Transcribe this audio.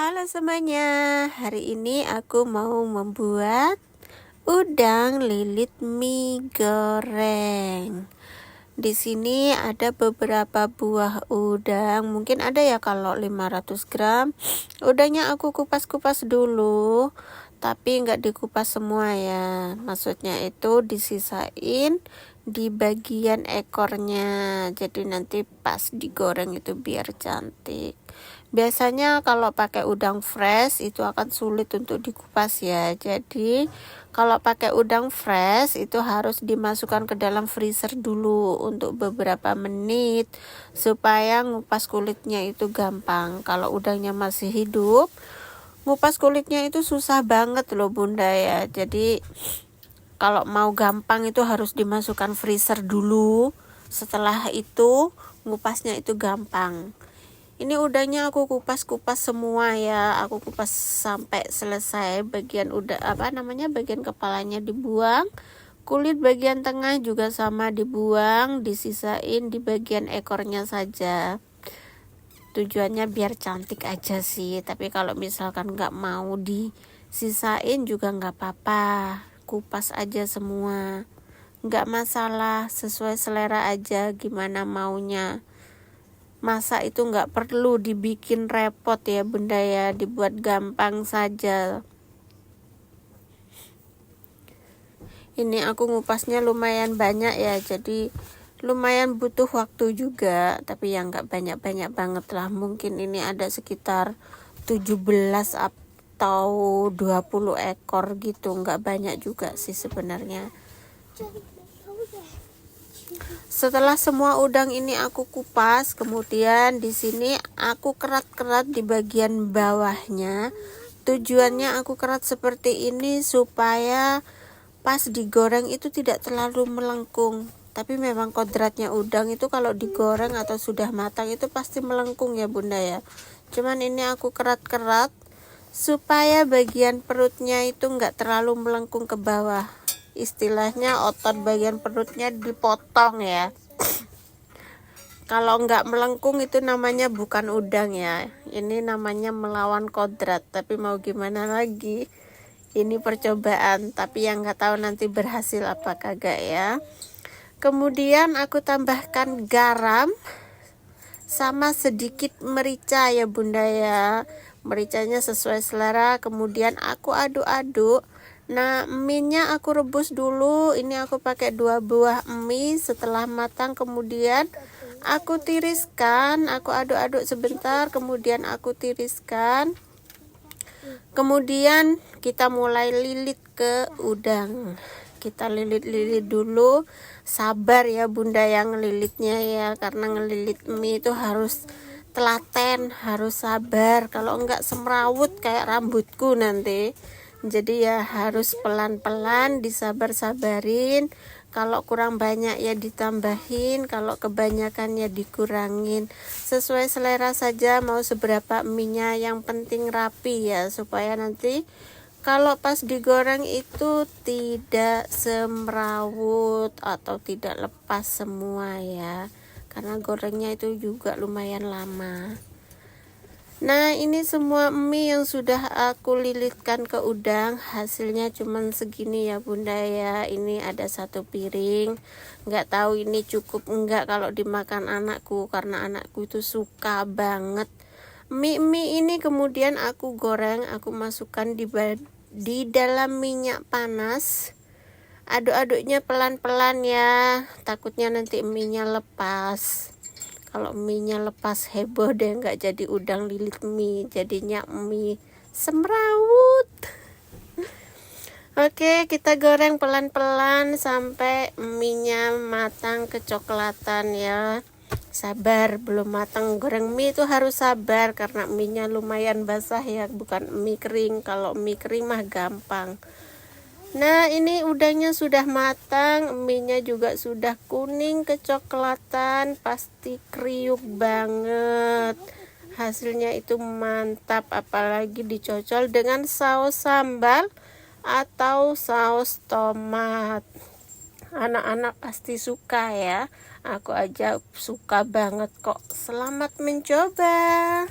Halo semuanya, hari ini aku mau membuat udang lilit mie goreng. Di sini ada beberapa buah udang, mungkin ada ya kalau 500 gram. Udangnya aku kupas-kupas dulu, tapi nggak dikupas semua ya. Maksudnya itu disisain di bagian ekornya, jadi nanti pas digoreng itu biar cantik. Biasanya kalau pakai udang fresh itu akan sulit untuk dikupas ya. Jadi kalau pakai udang fresh itu harus dimasukkan ke dalam freezer dulu untuk beberapa menit supaya ngupas kulitnya itu gampang. Kalau udangnya masih hidup, ngupas kulitnya itu susah banget loh Bunda ya. Jadi kalau mau gampang itu harus dimasukkan freezer dulu. Setelah itu ngupasnya itu gampang. Ini udangnya aku kupas-kupas semua ya. Aku kupas sampai selesai. Bagian bagian kepalanya dibuang. Kulit bagian tengah juga sama dibuang, disisain di bagian ekornya saja. Tujuannya biar cantik aja sih. Tapi kalau misalkan nggak mau disisain juga nggak apa-apa. Kupas aja semua. Nggak masalah, sesuai selera aja gimana maunya. Masak itu nggak perlu dibikin repot ya Bunda ya, dibuat gampang saja. Ini aku ngupasnya lumayan banyak ya, jadi lumayan butuh waktu juga, tapi yang nggak banyak-banyak banget lah. Mungkin ini ada sekitar 17 atau 20 ekor gitu, nggak banyak juga sih sebenarnya. Setelah semua udang ini aku kupas, kemudian di sini aku kerat-kerat di bagian bawahnya. Tujuannya aku kerat seperti ini supaya pas digoreng itu tidak terlalu melengkung. Tapi memang kodratnya udang itu kalau digoreng atau sudah matang itu pasti melengkung ya Bunda ya. Cuman ini aku kerat-kerat supaya bagian perutnya itu enggak terlalu melengkung ke bawah. Istilahnya otot bagian perutnya dipotong ya. Kalau enggak melengkung itu namanya bukan udang ya. Ini namanya melawan kodrat. Tapi mau gimana lagi? Ini percobaan, tapi yang nggak tahu nanti berhasil apa kagak ya. Kemudian aku tambahkan garam sama sedikit merica ya Bunda ya. Mericanya sesuai selera. Kemudian aku aduk-aduk. Nah, mie-nya aku rebus dulu. Ini aku pakai 2 buah mie. Setelah matang kemudian aku tiriskan. Aku aduk-aduk sebentar, kemudian aku tiriskan. Kemudian kita mulai lilit ke udang. Kita lilit-lilit dulu. Sabar ya Bunda yang lilitnya ya, karena ngelilit mie itu harus telaten, harus sabar. Kalau enggak semrawut kayak rambutku nanti. Jadi ya harus pelan-pelan, disabar-sabarin. Kalau kurang banyak ya ditambahin, kalau kebanyakan ya dikurangin. Sesuai selera saja mau seberapa minyak, yang penting rapi ya, supaya nanti kalau pas digoreng itu tidak semrawut atau tidak lepas semua ya. Karena gorengnya itu juga lumayan lama. Nah, ini semua mie yang sudah aku lilitkan ke udang, hasilnya cuman segini ya Bunda ya. Ini ada 1 piring. Nggak tahu ini cukup enggak kalau dimakan anakku, karena anakku itu suka banget. Mie ini kemudian aku goreng, aku masukkan di dalam minyak panas. Aduk-aduknya pelan-pelan ya, takutnya nanti mie-nya lepas. Kalau mie-nya lepas heboh deh, nggak jadi udang lilit mie, jadinya mie semrawut. Oke, kita goreng pelan-pelan sampai mie-nya matang kecoklatan ya. Sabar, belum matang. Goreng mie itu harus sabar karena mie-nya lumayan basah ya, bukan mie kering. Kalau mie kering mah gampang. Nah, ini udangnya sudah matang, mie-nya juga sudah kuning kecoklatan, pasti kriuk banget. Hasilnya itu mantap, apalagi dicocol dengan saus sambal atau saus tomat. Anak-anak pasti suka ya. Aku aja suka banget kok. Selamat mencoba.